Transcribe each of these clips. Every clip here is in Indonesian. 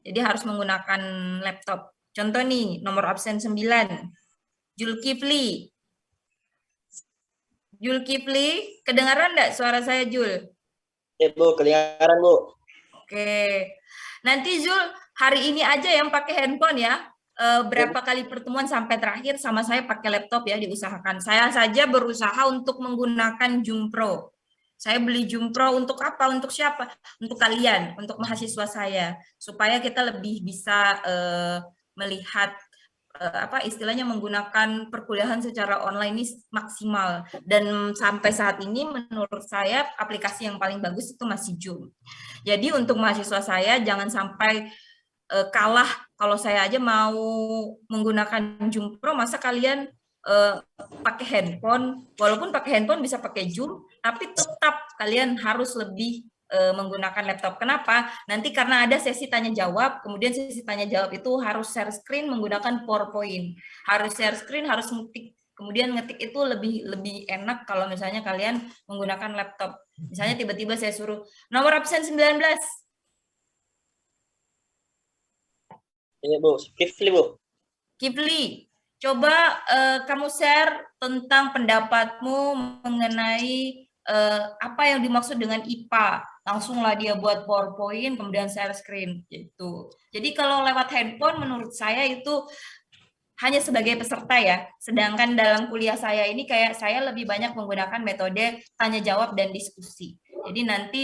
Jadi harus menggunakan laptop. Contoh nih, nomor absen 9, Zulkifli. Zulkifli, kedengaran enggak suara saya, Jul? Ya Bu, kedengaran Bu. Oke. Nanti Zul, hari ini aja yang pakai handphone ya. Ya, Bu. Berapa kali pertemuan sampai terakhir sama saya pakai laptop ya, diusahakan. Saya saja berusaha untuk menggunakan Zoom Pro. Saya beli Zoom Pro untuk apa? Untuk siapa? Untuk kalian, untuk mahasiswa saya, supaya kita lebih bisa melihat apa istilahnya menggunakan perkuliahan secara online ini maksimal. Dan sampai saat ini menurut saya aplikasi yang paling bagus itu masih Zoom. Jadi untuk mahasiswa saya jangan sampai kalah. Kalau saya aja mau menggunakan Zoom Pro, masa kalian pakai handphone? Walaupun pakai handphone bisa pakai Zoom, tapi tetap kalian harus lebih menggunakan laptop. Kenapa? Nanti karena ada sesi tanya jawab, kemudian sesi tanya jawab itu harus share screen menggunakan PowerPoint. Harus share screen, harus ngetik. Kemudian ngetik itu lebih enak kalau misalnya kalian menggunakan laptop. Misalnya tiba-tiba saya suruh nomor absen 19. Iya Bu, Kifli Bu. Kifli, coba kamu share tentang pendapatmu mengenai apa yang dimaksud dengan IPA. Langsunglah dia buat PowerPoint, kemudian share screen gitu. Jadi kalau lewat handphone menurut saya itu hanya sebagai peserta ya. Sedangkan dalam kuliah saya ini kayak saya lebih banyak menggunakan metode tanya jawab dan diskusi. Jadi nanti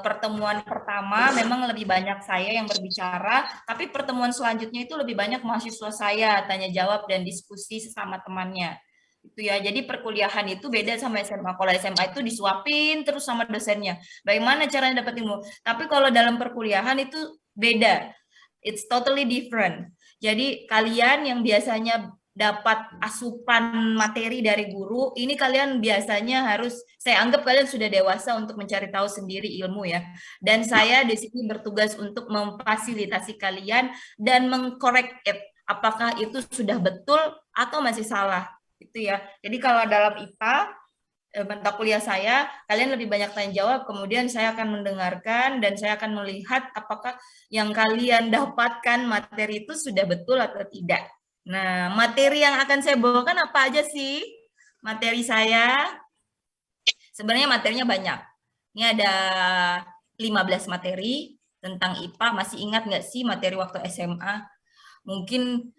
pertemuan pertama memang lebih banyak saya yang berbicara, tapi pertemuan selanjutnya itu lebih banyak mahasiswa saya tanya jawab dan diskusi sesama temannya. Itu ya. Jadi perkuliahan itu beda sama SMA. Kalau SMA itu disuapin terus sama dosennya. Bagaimana caranya dapat ilmu? Tapi kalau dalam perkuliahan itu beda. It's totally different. Jadi kalian yang biasanya dapat asupan materi dari guru, ini kalian biasanya harus, saya anggap kalian sudah dewasa untuk mencari tahu sendiri ilmu ya. Dan saya di sini bertugas untuk memfasilitasi kalian dan mengkorek apakah itu sudah betul atau masih salah. Itu ya. Jadi kalau dalam IPA, mata kuliah saya, kalian lebih banyak tanya jawab, kemudian saya akan mendengarkan dan saya akan melihat apakah yang kalian dapatkan materi itu sudah betul atau tidak. Nah, materi yang akan saya bawakan apa aja sih? Materi saya, sebenarnya materinya banyak. Ini ada 15 materi tentang IPA. Masih ingat nggak sih materi waktu SMA? Mungkin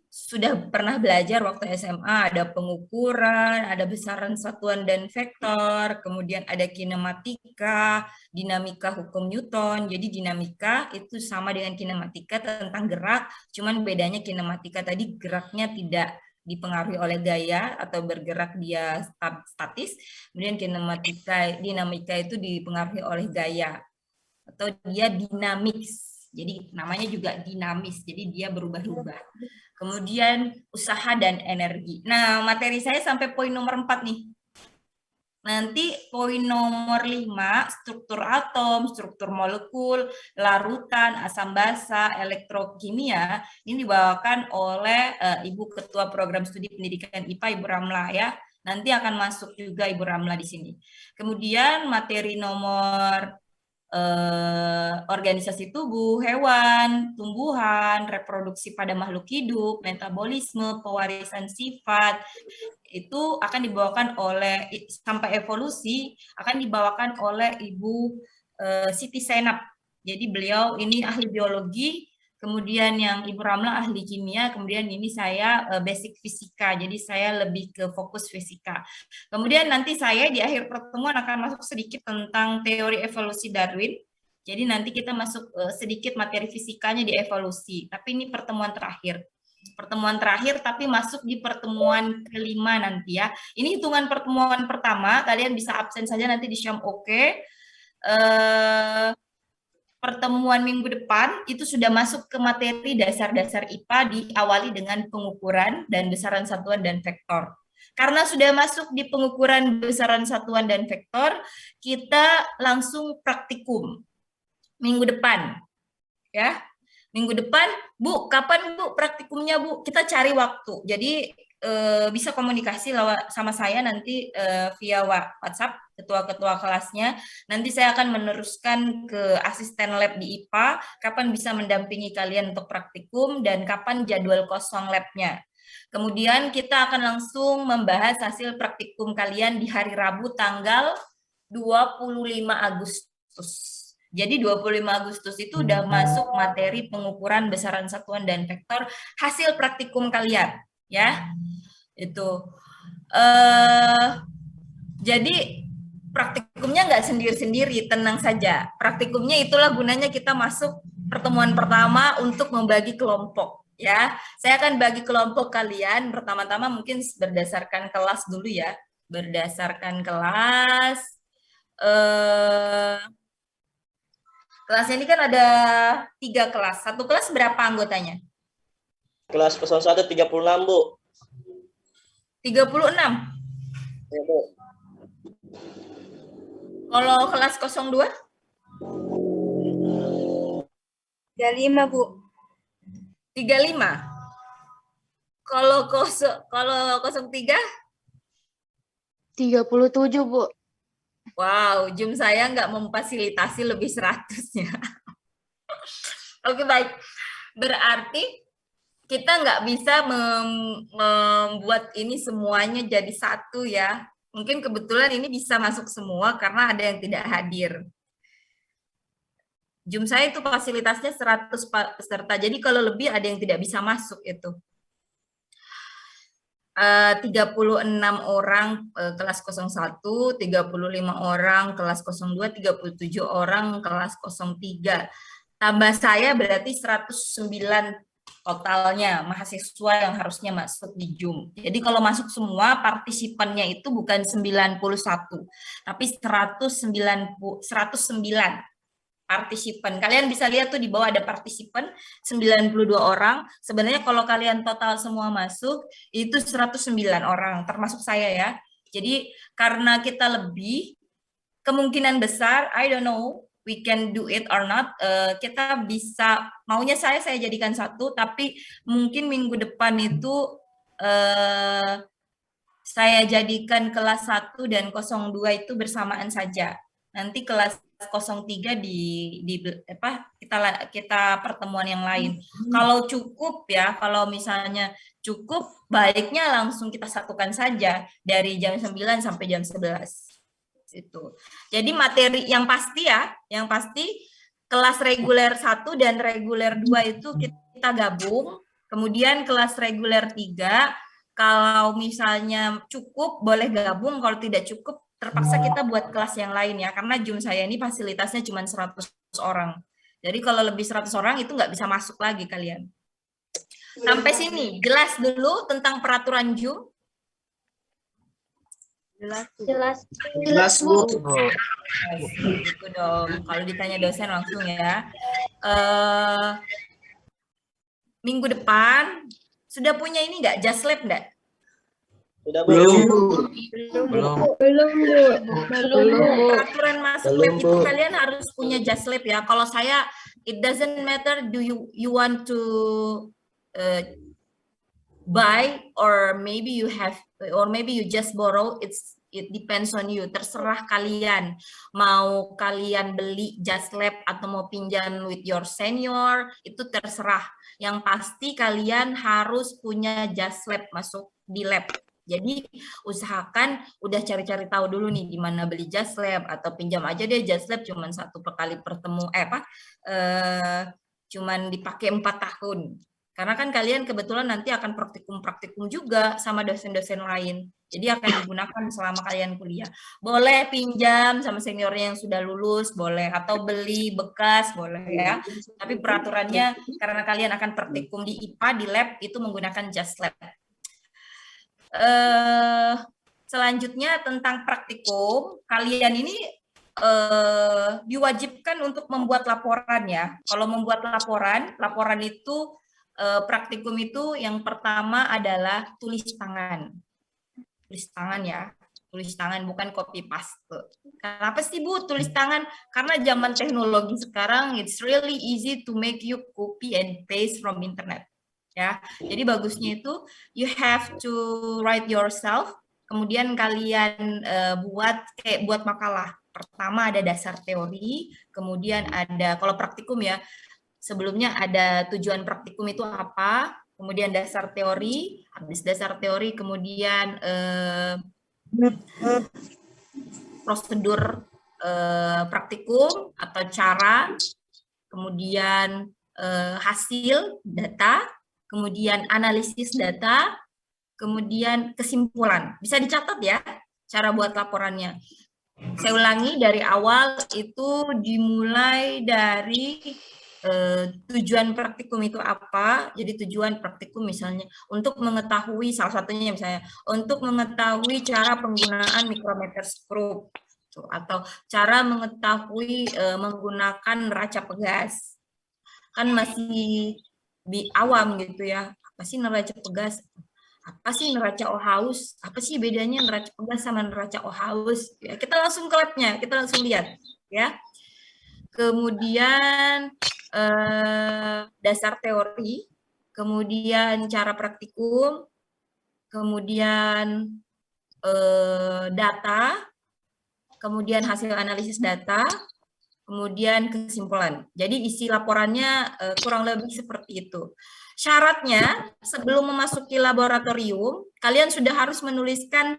sudah pernah belajar waktu SMA, ada pengukuran, ada besaran satuan dan vektor, kemudian ada kinematika, dinamika hukum Newton. Jadi dinamika itu sama dengan kinematika tentang gerak, cuman bedanya kinematika tadi geraknya tidak dipengaruhi oleh gaya atau bergerak dia statis, kemudian dinamika itu dipengaruhi oleh gaya atau dia dinamis. Jadi namanya juga dinamis, jadi dia berubah-ubah. Kemudian usaha dan energi. Nah, materi saya sampai poin nomor 4 nih. Nanti poin nomor 5, struktur atom, struktur molekul, larutan, asam basa, elektrokimia, ini dibawakan oleh Ibu Ketua Program Studi Pendidikan IPA, Ibu Ramla ya. Nanti akan masuk juga Ibu Ramla di sini. Kemudian materi nomor organisasi tubuh, hewan, tumbuhan, reproduksi pada makhluk hidup, metabolisme, pewarisan sifat, itu akan dibawakan oleh, sampai evolusi, akan dibawakan oleh Ibu Siti Senap. Jadi beliau ini ahli biologi, kemudian yang Ibu Ramla ahli kimia, kemudian ini saya basic fisika, jadi saya lebih ke fokus fisika. Kemudian nanti saya di akhir pertemuan akan masuk sedikit tentang teori evolusi Darwin. Jadi nanti kita masuk sedikit materi fisikanya di evolusi. Tapi ini pertemuan terakhir. Pertemuan terakhir tapi masuk di pertemuan kelima nanti ya. Ini hitungan pertemuan pertama, kalian bisa absen saja nanti di Syam Oke. Pertemuan minggu depan itu sudah masuk ke materi dasar-dasar IPA diawali dengan pengukuran dan besaran satuan dan vektor. Karena sudah masuk di pengukuran besaran satuan dan vektor, kita langsung praktikum minggu depan. Ya. Minggu depan, Bu, kapan Bu praktikumnya Bu? Kita cari waktu. Jadi bisa komunikasi sama saya nanti via WhatsApp ketua-ketua kelasnya. Nanti saya akan meneruskan ke asisten lab di IPA, kapan bisa mendampingi kalian untuk praktikum dan kapan jadwal kosong labnya. Kemudian kita akan langsung membahas hasil praktikum kalian di hari Rabu tanggal 25 Agustus. Jadi 25 Agustus itu udah masuk materi pengukuran besaran satuan dan vektor hasil praktikum kalian, ya. Itu. Jadi praktikumnya nggak sendiri-sendiri, tenang saja. Praktikumnya itulah gunanya kita masuk pertemuan pertama untuk membagi kelompok. Ya, saya akan bagi kelompok kalian. Pertama-tama mungkin berdasarkan kelas dulu ya, berdasarkan kelas. Kelasnya ini kan ada 3 kelas. Satu kelas berapa anggotanya? Kelas 01 36, Bu. 36. Ya, Bu. Kalau kelas 02? 35, Bu. 35. Kalau 03? 37, Bu. Wow, Zoom saya nggak memfasilitasi lebih 100-nya. Oke, baik. Berarti kita nggak bisa membuat ini semuanya jadi satu ya. Mungkin kebetulan ini bisa masuk semua karena ada yang tidak hadir. Zoom saya itu fasilitasnya 100 peserta. Jadi kalau lebih ada yang tidak bisa masuk itu. 36 orang kelas 01, 35 orang kelas 02, 37 orang kelas 03. Tambah saya berarti 109 totalnya mahasiswa yang harusnya masuk di Zoom. Jadi kalau masuk semua partisipannya itu bukan 91, tapi 109 partisipan. Kalian bisa lihat tuh di bawah ada partisipan 92 orang. Sebenarnya kalau kalian total semua masuk itu 109 orang termasuk saya ya. Jadi karena kita lebih, kemungkinan besar I don't know we can do it or not, kita bisa, maunya saya jadikan satu, tapi mungkin minggu depan itu saya jadikan kelas 1 dan 02 itu bersamaan saja. Nanti kelas 03 kita pertemuan yang lain. Kalau cukup ya, kalau misalnya cukup, baiknya langsung kita satukan saja dari jam 9 sampai jam 11. Itu. Jadi materi yang pasti ya, yang pasti kelas reguler 1 dan reguler 2 itu kita gabung. Kemudian kelas reguler 3 kalau misalnya cukup boleh gabung, kalau tidak cukup terpaksa kita buat kelas yang lain ya, karena Zoom saya ini fasilitasnya cuma 100 orang. Jadi kalau lebih 100 orang itu nggak bisa masuk lagi kalian. Sampai sini, jelas dulu tentang peraturan Zoom? Jelas, Bu. Gitu dong, kalau ditanya dosen langsung ya. Minggu depan, sudah punya ini nggak, Just Lab nggak? Sudah, Bu. Belum, Bu. Peraturan masuk lab itu kalian harus punya Just Lab ya. Kalau saya, it doesn't matter do you want to buy or maybe you just borrow, it depends on you, terserah kalian mau kalian beli Just Lab atau mau pinjam with your senior, itu terserah. Yang pasti kalian harus punya Just Lab masuk di lab. Jadi usahakan udah cari-cari tahu dulu nih di mana beli Just Lab, atau pinjam aja deh Just Lab cuman satu kali cuman dipakai 4 tahun. Karena kan kalian kebetulan nanti akan praktikum juga sama dosen-dosen lain. Jadi akan digunakan selama kalian kuliah. Boleh pinjam sama seniornya yang sudah lulus, boleh, atau beli bekas, boleh ya. Tapi peraturannya karena kalian akan praktikum di IPA, di lab, itu menggunakan Just Lab. Selanjutnya tentang praktikum, kalian ini diwajibkan untuk membuat laporan ya. Kalau membuat laporan itu praktikum itu yang pertama adalah tulis tangan. Tulis tangan ya, tulis tangan bukan copy paste. Kenapa sih Bu tulis tangan? Karena zaman teknologi sekarang it's really easy to make you copy and paste from internet. ya. Jadi bagusnya itu you have to write yourself, kemudian kalian buat makalah. Pertama ada dasar teori, kemudian ada kalau praktikum ya, sebelumnya ada tujuan praktikum itu apa, kemudian dasar teori, habis dasar teori kemudian prosedur praktikum atau cara, kemudian hasil data, kemudian analisis data, kemudian kesimpulan. Bisa dicatat ya cara buat laporannya. Saya ulangi dari awal itu dimulai dari tujuan praktikum itu apa. Jadi tujuan praktikum misalnya untuk mengetahui, salah satunya misalnya untuk mengetahui cara penggunaan mikrometerskop atau cara mengetahui menggunakan neraca pegas. Kan masih di awam gitu ya, apa sih neraca pegas, apa sih neraca Ohaus, apa sih bedanya neraca pegas sama neraca Ohaus, ya, kita langsung ke labnya, kita langsung lihat ya. Kemudian dasar teori, kemudian cara praktikum, kemudian data, kemudian hasil analisis data, kemudian kesimpulan. Jadi isi laporannya kurang lebih seperti itu. Syaratnya sebelum memasuki laboratorium, kalian sudah harus menuliskan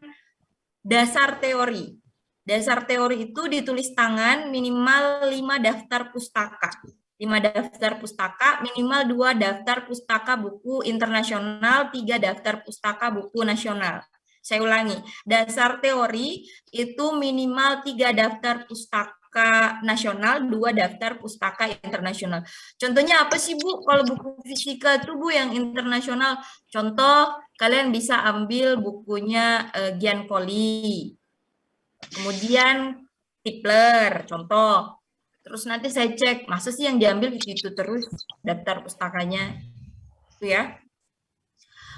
dasar teori. Dasar teori itu ditulis tangan minimal 5 daftar pustaka. 5 daftar pustaka, minimal 2 daftar pustaka buku internasional, 3 daftar pustaka buku nasional. Saya ulangi, dasar teori itu minimal 3 daftar pustaka nasional, 2 daftar pustaka internasional. Contohnya apa sih Bu? Kalau buku fisika itu Bu yang internasional, contoh kalian bisa ambil bukunya Giancoli, kemudian Tipler, contoh. Terus nanti saya cek, masa sih yang diambil itu terus daftar pustakanya, itu ya.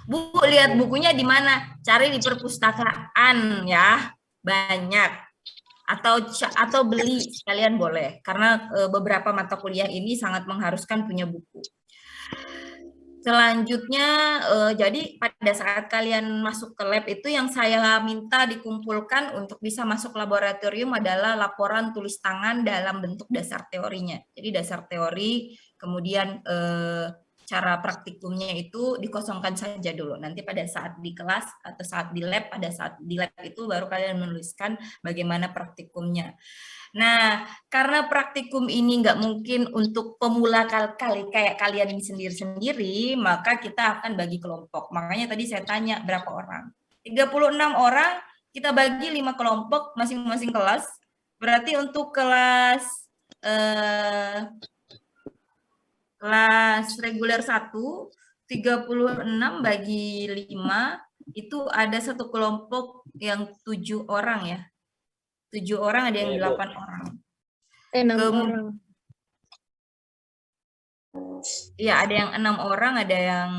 Bu, lihat bukunya di mana? Cari di perpustakaan ya, banyak. Atau beli sekalian boleh, karena beberapa mata kuliah ini sangat mengharuskan punya buku. Selanjutnya, jadi pada saat kalian masuk ke lab itu yang saya minta dikumpulkan untuk bisa masuk laboratorium adalah laporan tulis tangan dalam bentuk dasar teorinya. Jadi dasar teori, kemudian cara praktikumnya itu dikosongkan saja dulu. Nanti pada saat di kelas atau saat di lab, pada saat di lab itu baru kalian menuliskan bagaimana praktikumnya. Nah, karena praktikum ini nggak mungkin untuk pemula kayak kalian sendiri-sendiri, maka kita akan bagi kelompok. Makanya tadi saya tanya berapa orang. 36 orang, kita bagi 5 kelompok masing-masing kelas. Berarti untuk kelas reguler 1, 36 bagi 5, itu ada satu kelompok yang 7 orang ya. 7 orang, ada yang 8 orang. 6 orang. Iya, ada yang 6 orang, ada yang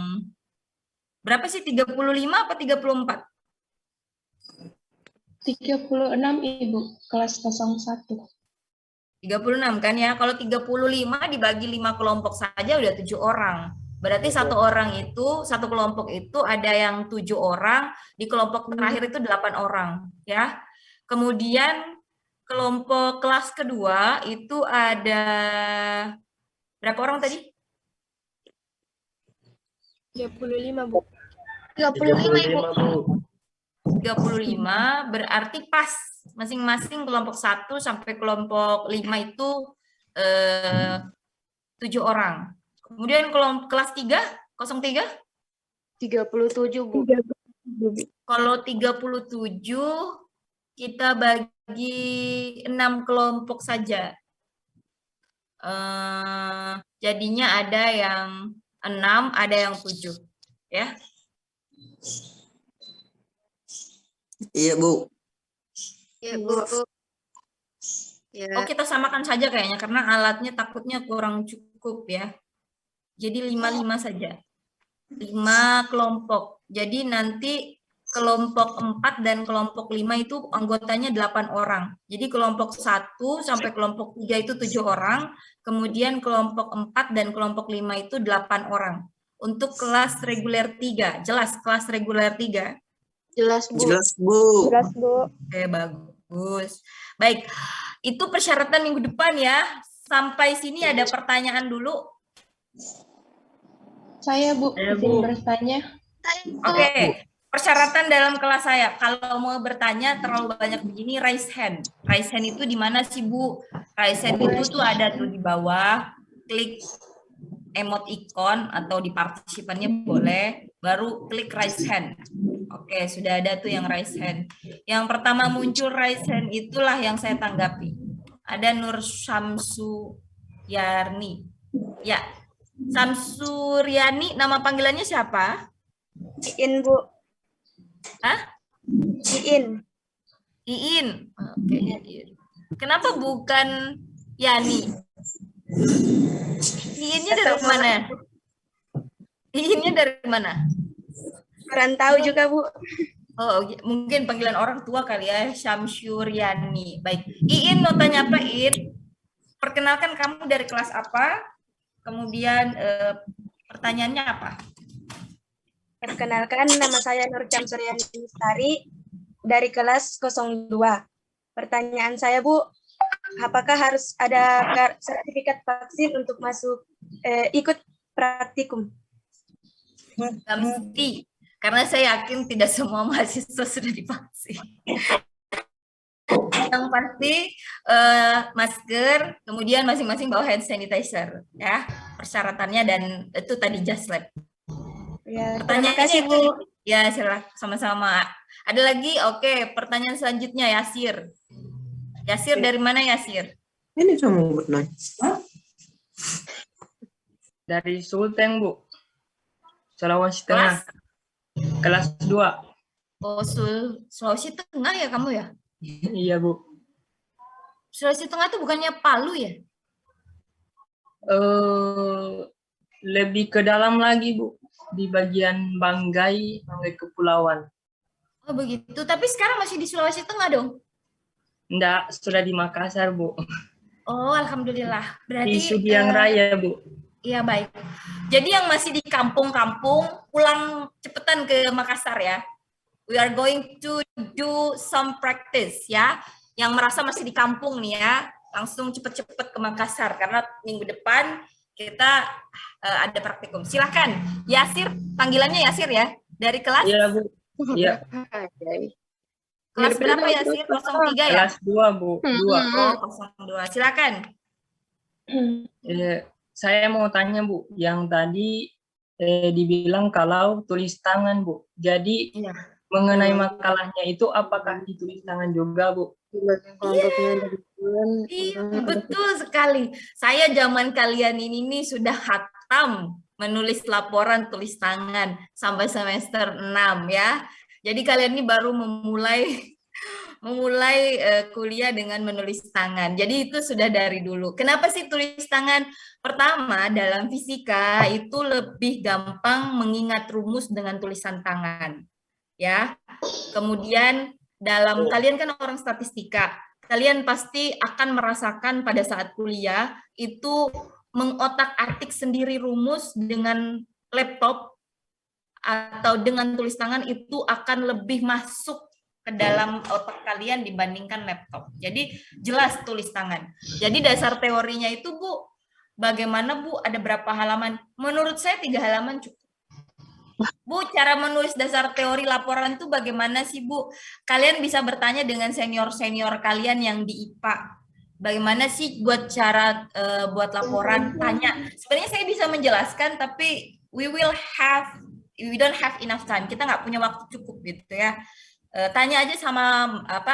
berapa sih? 35 apa 34? 36 Ibu, kelas 01. 36 kan ya. Kalau 35 dibagi 5 kelompok saja udah 7 orang. Berarti satu kelompok itu ada yang 7 orang, di kelompok terakhir itu 8 orang ya. Kemudian kelompok kelas kedua itu ada berapa orang tadi? 35 Bu. 35 Ibu. 35 berarti pas masing-masing kelompok 1 sampai kelompok 5 itu 7 orang. Kemudian kelompok kelas 3, 03? 37 Bu. Kalau 37 kita bagi 6 kelompok saja. Jadinya ada yang 6, ada yang 7. Ya. Iya, Bu. Iya, Bu. Ya. Oh, kita samakan saja kayaknya karena alatnya takutnya kurang cukup ya. Jadi 5 saja. 5 kelompok. Jadi nanti kelompok 4 dan kelompok 5 itu anggotanya 8 orang. Jadi kelompok 1 sampai kelompok 3 itu 7 orang. Kemudian kelompok 4 dan kelompok 5 itu 8 orang. untuk kelas reguler 3. Jelas kelas reguler 3? Jelas, Bu. Jelas, Bu. Jelas, Bu. Oke, bagus. Baik, itu persyaratan minggu depan ya. Sampai sini ada pertanyaan dulu. Saya, Bu, izin bertanya. Oke, persyaratan dalam kelas saya. Kalau mau bertanya terlalu banyak begini, raise hand. Raise hand itu di mana sih, Bu? Raise hand itu tuh ada tuh di bawah. Klik emot ikon atau di partisipannya boleh, baru klik raise hand. Oke, sudah ada tuh yang raise hand. Yang pertama muncul raise hand itulah yang saya tanggapi. Ada Nur Syamsuyarni. Ya, Samsuryani, nama panggilannya siapa? Iin, Bu. Hah? Iin. Iin. Oke, Iin. Kenapa bukan Yani? Iinnya dari mana? Iinnya dari mana? Kurang tahu juga, Bu. Oh, mungkin panggilan orang tua kali ya, Syamsuryani. Baik. Iin mau tanya apa, Iin? Perkenalkan kamu dari kelas apa? Kemudian pertanyaannya apa? Perkenalkan, nama saya Nur Syamsuryani Lestari dari kelas 02. Pertanyaan saya, Bu, apakah harus ada sertifikat vaksin untuk masuk ikut praktikum? Nggak mesti, karena saya yakin tidak semua mahasiswa sudah divaksin. Yang pasti masker, kemudian masing-masing bawa hand sanitizer, ya persyaratannya, dan itu tadi just lab. Ya, Pertanyaan terima kasih, Bu. Ya, silakan, sama-sama. Ada lagi? Oke, pertanyaan selanjutnya Yasir. Yasir dari mana, Yasir? Ini cuma bertanya. Dari Sulteng, Bu. Sulawesi Kelas? Tengah. Kelas 2. Oh, Sulawesi Tengah ya kamu ya? Iya, Bu. Sulawesi Tengah itu bukannya Palu ya? Lebih ke dalam lagi, Bu. Di bagian Banggai Kepulauan. Oh, begitu. Tapi sekarang masih di Sulawesi Tengah dong? Enggak, sudah di Makassar, Bu. Oh, alhamdulillah. Di Berarti Sudiang Raya, Bu. iya, baik. Jadi yang masih di kampung-kampung, pulang cepetan ke Makassar ya. We are going to do some practice ya. Yang merasa masih di kampung nih ya, langsung cepet-cepet ke Makassar karena minggu depan kita ada praktikum. Silahkan, Yasir, panggilannya Yasir ya, dari kelas? Iya, Bu. Iya. Kelas berapa Yasir? 03 ya? Kelas 2, Bu. 2. Oh, 02. Silakan. Saya mau tanya, Bu. Yang tadi dibilang kalau tulis tangan, Bu. Jadi Iya. mengenai makalahnya itu apakah ditulis tangan juga, Bu? Iya, betul sekali. Saya zaman kalian ini nih sudah khatam menulis laporan tulis tangan sampai semester 6 ya. Jadi kalian ini baru memulai kuliah dengan menulis tangan. Jadi itu sudah dari dulu. Kenapa sih tulis tangan? Pertama, dalam fisika itu lebih gampang mengingat rumus dengan tulisan tangan. Ya. Kemudian kalian kan orang statistika, kalian pasti akan merasakan pada saat kuliah itu mengotak-atik sendiri rumus dengan laptop atau dengan tulis tangan itu akan lebih masuk ke dalam otak kalian dibandingkan laptop. Jadi jelas tulis tangan. Jadi dasar teorinya itu, Bu, bagaimana, Bu? Ada berapa halaman? Menurut saya 3 halaman cukup. Bu, cara menulis dasar teori laporan itu bagaimana sih, Bu? Kalian bisa bertanya dengan senior-senior kalian yang di IPA. Bagaimana sih buat cara buat laporan? Tanya. Sebenarnya saya bisa menjelaskan, tapi we don't have enough time. Kita nggak punya waktu cukup gitu ya. Tanya aja sama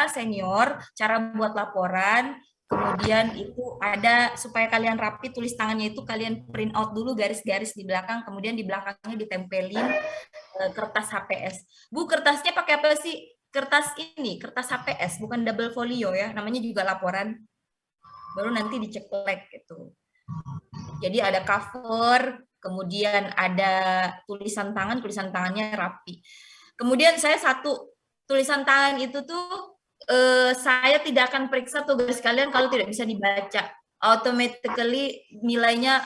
senior cara buat laporan. Kemudian itu ada supaya kalian rapi tulis tangannya itu kalian print out dulu garis-garis di belakang, kemudian di belakangnya ditempelin kertas HPS. Bu, kertasnya pakai apa sih? Kertas ini, kertas HPS, bukan double folio ya, namanya juga laporan. Baru nanti diceklek gitu. Jadi ada cover, kemudian ada tulisan tangannya rapi. Kemudian saya satu tulisan tangan itu tuh saya tidak akan periksa tugas kalian kalau tidak bisa dibaca. Automatically nilainya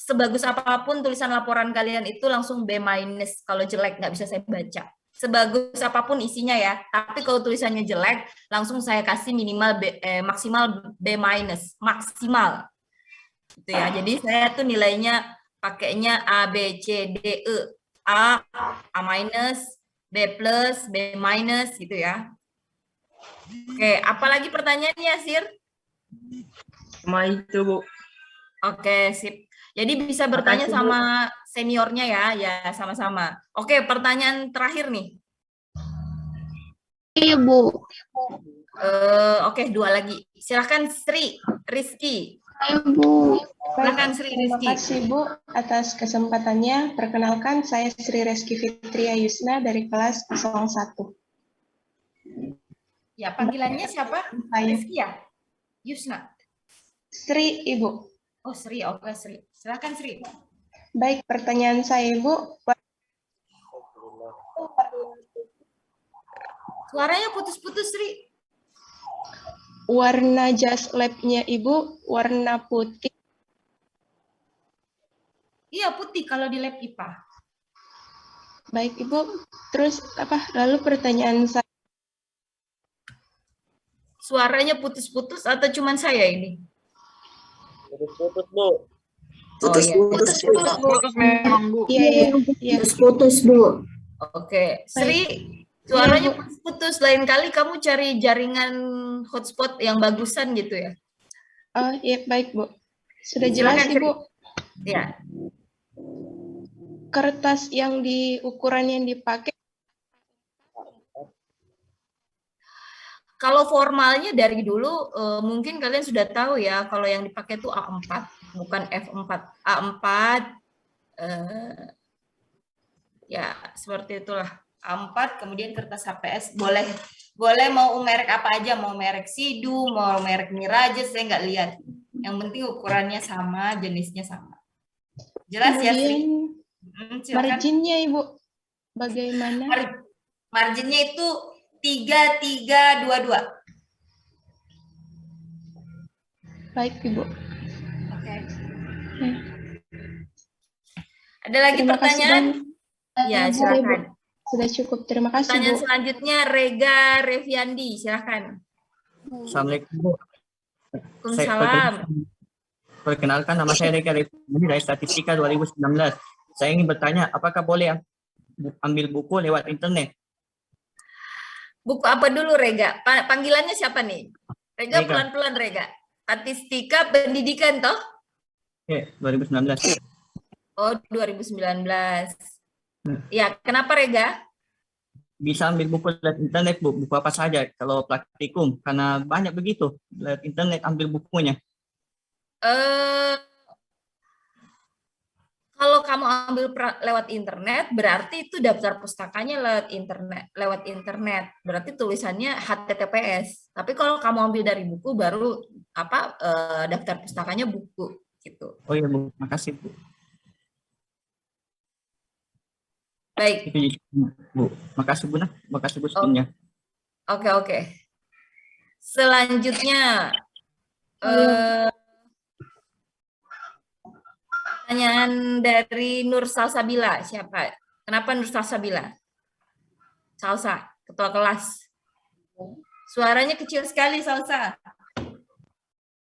sebagus apapun tulisan laporan kalian itu langsung B minus kalau jelek nggak bisa saya baca. Sebagus apapun isinya ya, tapi kalau tulisannya jelek langsung saya kasih minimal maksimal B minus, maksimal. Gitu ya. Jadi saya tuh nilainya pakainya A, B, C, D, E. A minus, B plus, B minus gitu ya. Oke, apalagi pertanyaannya, Sir? Cuma itu, Bu. Oke, sip. Jadi bisa bertanya Makasih, Bu. sama seniornya ya sama-sama. Oke, pertanyaan terakhir nih. Iya, Bu. Oke, 2 lagi. Silahkan Sri Rizky. Iya, Bu. Silakan Sri Terima Rizky. kasih Bu atas kesempatannya. Perkenalkan saya Sri Reski Fitria Yusna dari kelas 01. Ya, panggilannya siapa? Saya Rizky ya? Yusna. Sri Ibu. Oh, Sri. Oke, Sri. Silakan Sri. Baik, pertanyaan saya Ibu. Suaranya putus-putus, Sri. Warna jas lab-nya Ibu warna putih. Iya, putih kalau di lab IPA. Baik Ibu. Terus lalu pertanyaan saya. Suaranya putus-putus atau cuman saya ini? Putus-putus, Oh, iya. putus memang, Bu. Iya. Putus, Bu. Oke, Sri, suaranya putus-putus. Lain kali kamu cari jaringan hotspot yang bagusan gitu ya? Oh, iya, baik Bu. Sudah jelas Silakan, Sri. Ibu. Ya. Kertas yang ukuran yang dipakai. Kalau formalnya dari dulu mungkin kalian sudah tahu ya kalau yang dipakai itu A4 bukan F4. A4 ya seperti itulah. A4 kemudian kertas HPS boleh mau merek apa aja, mau merek Sidu, mau merek Mirages, saya nggak lihat. Yang penting ukurannya sama, jenisnya sama. Jelas ya, Sri? Silakan. Marginnya Ibu bagaimana? Marginnya itu 3-3-2-2. Baik Ibu. Oke. Ya. Ada lagi Terima kasih pertanyaan? Ya, banyak, silakan. Bu. Sudah cukup. Terima kasih Pertanyaan Bu. selanjutnya Rega Reviandi, silakan. Assalamualaikum, Bu. Waalaikumsalam. Perkenalkan, nama saya Reka Reviandi dari Statistika 2019. Saya ingin bertanya, apakah boleh ambil buku lewat internet? Buku apa dulu, Rega? Panggilannya siapa nih? Rega, Rega. pelan-pelan, Rega. Statistika pendidikan, toh? Oke, 2019. Oh, 2019. Ya, kenapa, Rega? Bisa ambil buku lewat internet, Bu. Buku apa saja kalau praktikum. Karena banyak begitu. Lewat internet ambil bukunya. Kalau kamu ambil lewat internet, berarti itu daftar pustakanya lewat internet. Berarti tulisannya HTTPS. Tapi kalau kamu ambil dari buku, baru daftar pustakanya buku gitu. Oh iya, Bu. Makasih, Bu. Baik. Itu Bu. Makasih, Bu. Makasih, Bu, sebelumnya. Oke. Selanjutnya, pertanyaan dari Nur Salsabila. Siapa? Kenapa Nur Salsabila? Salsa, ketua kelas. Suaranya kecil sekali, Salsa.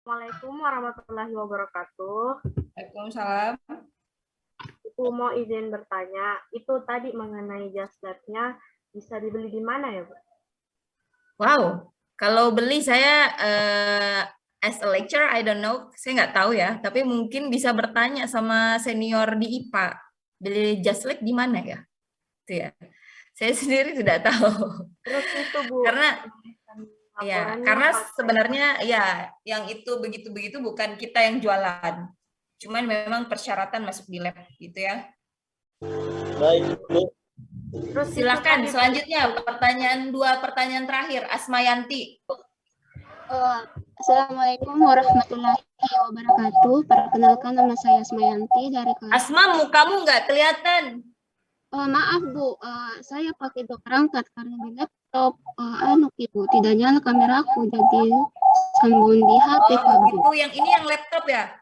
Assalamualaikum warahmatullahi wabarakatuh. Waalaikumsalam. Ibu mau izin bertanya, itu tadi mengenai jas lab-nya bisa dibeli di mana ya, Bu? Wow, kalau beli saya as a lecturer, I don't know, saya nggak tahu ya, tapi mungkin bisa bertanya sama senior di IPA, beli jas lab di mana ya? Itu ya. Saya sendiri tidak tahu. Terus itu, Bu. Karena sebenarnya ya yang itu begitu-begitu bukan kita yang jualan. Cuman memang persyaratan masuk di lab gitu ya. Baik, Bu. Terus silakan selanjutnya pertanyaan terakhir Asmayanti. Assalamualaikum warahmatullahi wabarakatuh. Perkenalkan, nama saya Asmayanti dari kelas. Asma, mukamu nggak kelihatan. Maaf Bu, saya pakai dock rangkat karena di laptop Ibu tidak nyala kameraku, jadi sambung di HP Pak Bu. Gitu. Yang ini yang laptop ya?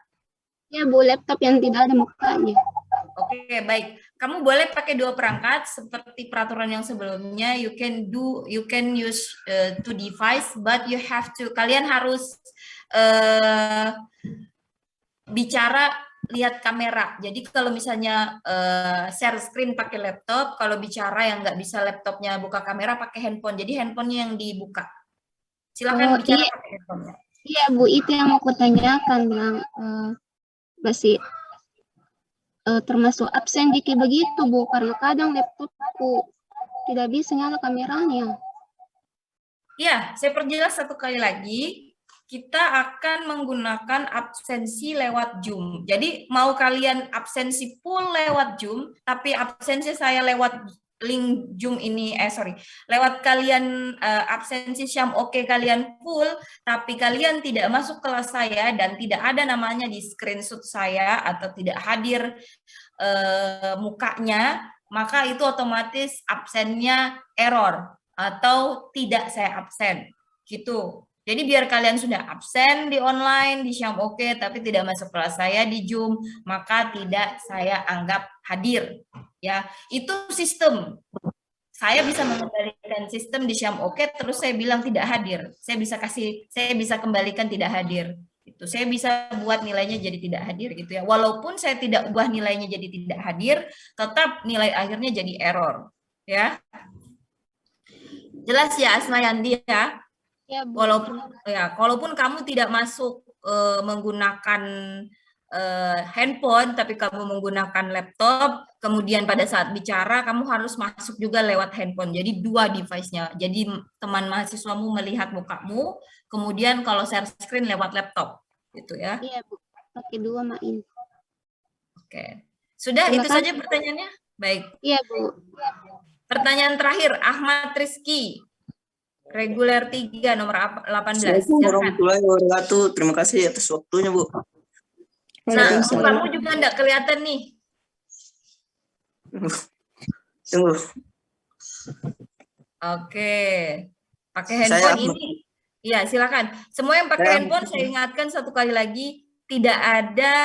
Ya Bu, laptop yang tidak ada mukanya. Oke, baik. Kamu boleh pakai 2 perangkat seperti peraturan yang sebelumnya. You can use 2 device, but you have to. Kalian harus bicara lihat kamera. Jadi kalau misalnya share screen pakai laptop, kalau bicara yang nggak bisa laptopnya buka kamera pakai handphone. Jadi handphonenya yang dibuka. Silakan bicara pakai handphone. Iya Bu, itu yang mau kutanyakan, yang masih termasuk absen jika begitu Bu, karena kadang laptopku tidak bisa nyala kameranya. Ya, saya perjelas satu kali lagi. Kita akan menggunakan absensi lewat Zoom. Jadi mau kalian absensi full lewat Zoom, tapi absensi saya lewat link Zoom ini, lewat kalian absensi Syam oke kalian full, tapi kalian tidak masuk kelas saya dan tidak ada namanya di screenshot saya atau tidak hadir mukanya, maka itu otomatis absennya error atau tidak saya absen, gitu. Jadi biar kalian sudah absen di online, di Syam oke, tapi tidak masuk kelas saya di Zoom, maka tidak saya anggap hadir. Ya, itu sistem. Saya bisa mengembalikan sistem di Syam oke, terus saya bilang tidak hadir. Saya bisa kembalikan tidak hadir. Itu saya bisa buat nilainya jadi tidak hadir gitu ya. Walaupun saya tidak ubah nilainya jadi tidak hadir, tetap nilai akhirnya jadi error. Ya. Jelas ya Asmayandi ya? Ya, Bu. Walaupun kamu tidak masuk menggunakan handphone, tapi kamu menggunakan laptop, kemudian pada saat bicara kamu harus masuk juga lewat handphone. Jadi 2 device-nya. Jadi teman mahasiswamu melihat mukamu, kemudian kalau share screen lewat laptop, gitu ya. Iya Bu, pakai 2 main. Oke. Sudah, itu saja pertanyaannya? Baik. Iya Bu. Pertanyaan terakhir, Ahmad Rizky. Reguler 3 nomor 18. Assalamualaikum warahmatullahi wabarakatuh. Terima kasih atas waktunya, Bu. Nah, kamu juga enggak kelihatan nih. Tunggu. Oke. Pakai handphone ini. Iya, silakan. Semua yang pakai handphone saya ingatkan satu kali lagi, tidak ada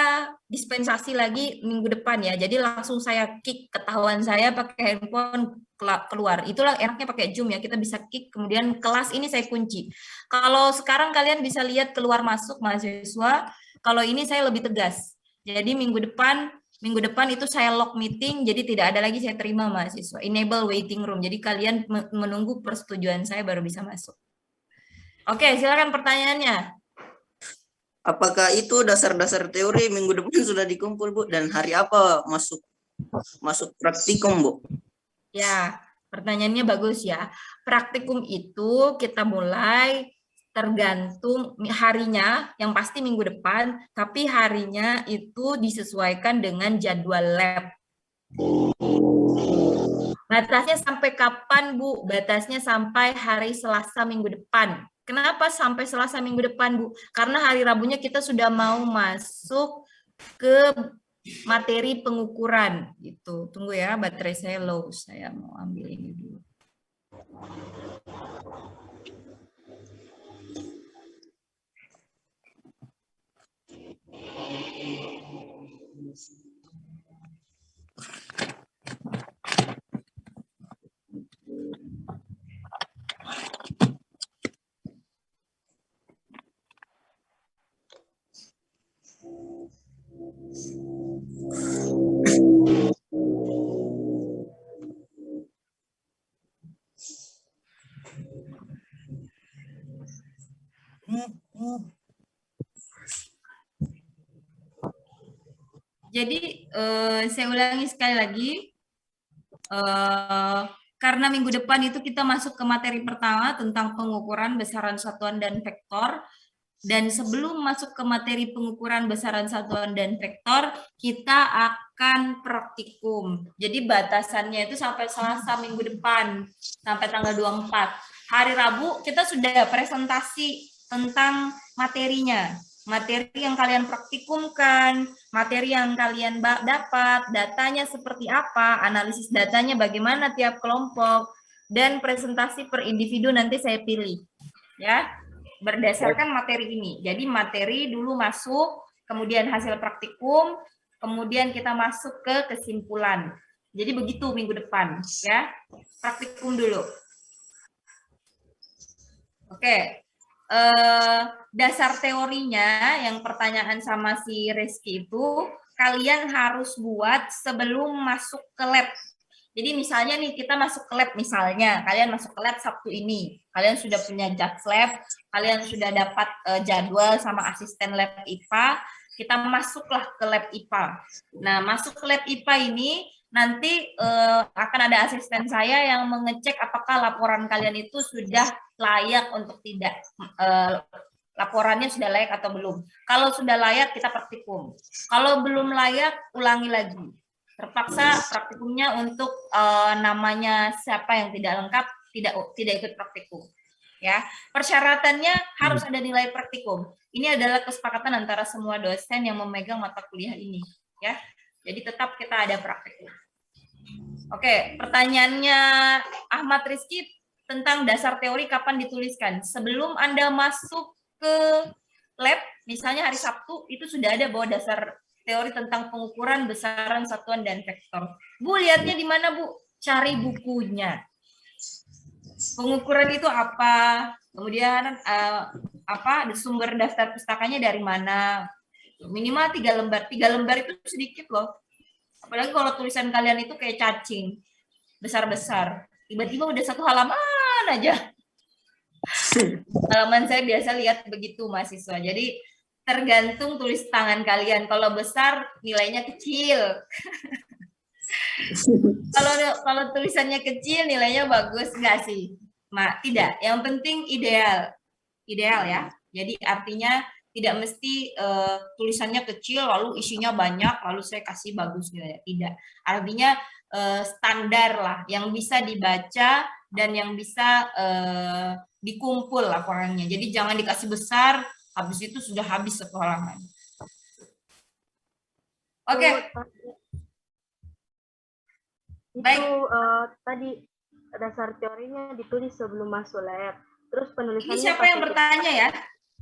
dispensasi lagi minggu depan ya. Jadi langsung saya kick, ketahuan saya pakai handphone keluar. Itulah enaknya pakai Zoom ya, kita bisa kick, kemudian kelas ini saya kunci. Kalau sekarang kalian bisa lihat keluar masuk mahasiswa, kalau ini saya lebih tegas. Jadi minggu depan itu saya lock meeting, jadi tidak ada lagi saya terima mahasiswa. Enable waiting room, jadi kalian menunggu persetujuan saya baru bisa masuk. Oke, silakan pertanyaannya. Apakah itu dasar-dasar teori minggu depan sudah dikumpul, Bu? Dan hari apa masuk praktikum, Bu? Ya, pertanyaannya bagus ya. Praktikum itu kita mulai tergantung harinya, yang pasti minggu depan, tapi harinya itu disesuaikan dengan jadwal lab. Batasnya sampai kapan, Bu? Batasnya sampai hari Selasa minggu depan. Kenapa sampai Selasa minggu depan, Bu? Karena hari Rabunya kita sudah mau masuk ke materi pengukuran gitu. Tunggu ya, baterai saya low. Saya mau ambil ini dulu. Jadi saya ulangi sekali lagi, karena minggu depan itu kita masuk ke materi pertama tentang pengukuran besaran satuan dan vektor, dan sebelum masuk ke materi pengukuran besaran satuan dan vektor, kita akan praktikum. Jadi batasannya itu sampai Selasa minggu depan, sampai tanggal 24. Hari Rabu kita sudah presentasi tentang materinya. Materi yang kalian praktikumkan, materi yang kalian dapat, datanya seperti apa, analisis datanya bagaimana tiap kelompok, dan presentasi per individu nanti saya pilih. Ya, berdasarkan materi ini. Jadi materi dulu masuk, kemudian hasil praktikum, kemudian kita masuk ke kesimpulan. Jadi begitu minggu depan, ya. Praktikum dulu. Oke. Dasar teorinya yang pertanyaan sama si Reski itu kalian harus buat sebelum masuk ke lab. Jadi misalnya nih kita masuk ke lab misalnya, kalian masuk ke lab Sabtu ini, kalian sudah punya judge lab, kalian sudah dapat jadwal sama asisten lab IPA, kita masuklah ke lab IPA. Nah, masuk ke lab IPA ini nanti akan ada asisten saya yang mengecek apakah laporan kalian itu sudah layak untuk tidak laporannya sudah layak atau belum. Kalau sudah layak kita praktikum. Kalau belum layak ulangi lagi. Terpaksa praktikumnya untuk namanya siapa yang tidak lengkap tidak ikut praktikum. Ya, persyaratannya harus ada nilai praktikum. Ini adalah kesepakatan antara semua dosen yang memegang mata kuliah ini. Ya, jadi tetap kita ada praktikum. Oke, pertanyaannya Ahmad Rizky tentang dasar teori kapan dituliskan. Sebelum Anda masuk ke lab, misalnya hari Sabtu, itu sudah ada bahwa dasar teori tentang pengukuran besaran satuan dan vektor. Bu, lihatnya di mana, Bu? Cari bukunya. Pengukuran itu apa? Kemudian sumber daftar pustakanya dari mana? Minimal 3 lembar. 3 lembar itu sedikit loh. Apalagi kalau tulisan kalian itu kayak cacing, besar-besar. Tiba-tiba udah 1 halaman aja. Halaman saya biasa lihat begitu mahasiswa. Jadi tergantung tulis tangan kalian. Kalau besar nilainya kecil. Kalau tulisannya kecil nilainya bagus enggak sih? Tidak. Yang penting ideal. Ideal ya. Jadi artinya tidak mesti tulisannya kecil lalu isinya banyak lalu saya kasih bagus nilainya. Tidak. Artinya standar lah yang bisa dibaca dan yang bisa dikumpul laporannya. Jadi jangan dikasih besar, habis itu sudah habis 1 halaman. Oke. Baik. Itu tadi dasar teorinya ditulis sebelum masuk lab. Terus penulisannya. Ini siapa yang bertanya ya?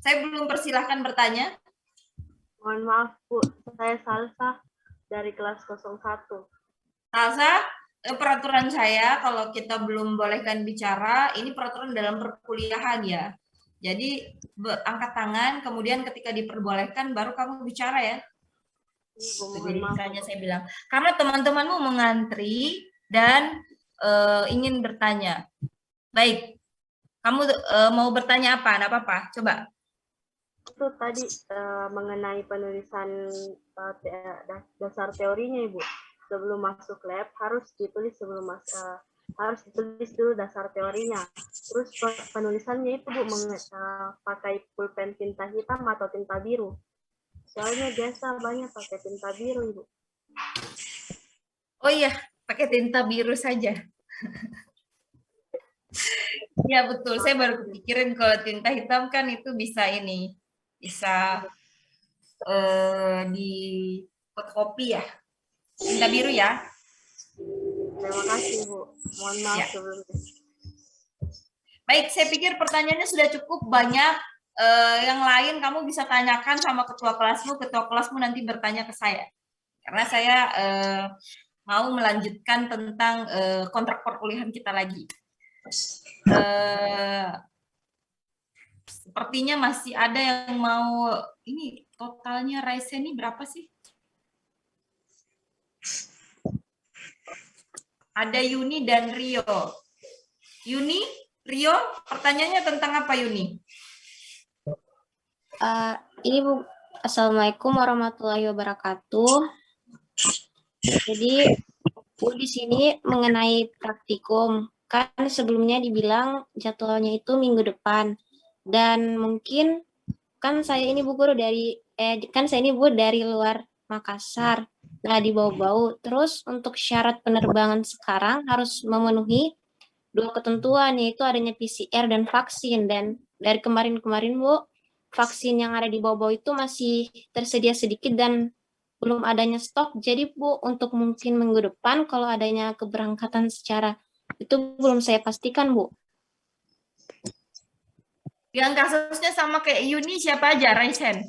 Saya belum persilahkan bertanya. Mohon maaf Bu, saya Salsa dari kelas 01. Salsa, peraturan saya kalau kita belum bolehkan bicara, ini peraturan dalam perkuliahan ya. Jadi angkat tangan, kemudian ketika diperbolehkan baru kamu bicara ya. Jadi misalnya saya bilang, karena teman-temanmu mengantri dan ingin bertanya. Baik, kamu mau bertanya apa? Nggak apa-apa, coba. Itu tadi mengenai penulisan dasar teorinya Ibu. Sebelum masuk lab harus ditulis harus ditulis dulu dasar teorinya. Terus penulisannya itu Bu pakai pulpen tinta hitam atau tinta biru. Soalnya biasa banyak pakai tinta biru Ibu. Oh iya, pakai tinta biru saja. Ya betul, saya baru kepikiran kalau tinta hitam kan itu bisa di fotokopi ya. Tinta biru ya. Terima kasih Bu. Mohon maaf ya. Sebelumnya. Baik, saya pikir pertanyaannya sudah cukup banyak. Yang lain kamu bisa tanyakan sama ketua kelasmu nanti bertanya ke saya. Karena saya mau melanjutkan tentang kontrak perkuliahan kita lagi. Sepertinya masih ada yang mau, ini totalnya Raisa ini berapa sih? Ada Yuni dan Rio. Yuni, Rio, pertanyaannya tentang apa Yuni? Ini Bu, Assalamualaikum warahmatullahi wabarakatuh. Jadi Bu di sini mengenai praktikum, kan sebelumnya dibilang jadwalnya itu minggu depan, dan mungkin kan saya ini Bu guru dari dari luar Makassar. Nah di Bau-Bau, terus untuk syarat penerbangan sekarang harus memenuhi 2 ketentuan, yaitu adanya PCR dan vaksin. Dan dari kemarin-kemarin Bu, vaksin yang ada di Bau-Bau itu masih tersedia sedikit dan belum adanya stok. Jadi Bu, untuk mungkin minggu depan kalau adanya keberangkatan secara itu belum saya pastikan Bu. Yang kasusnya sama kayak Yuni siapa aja, Raisen?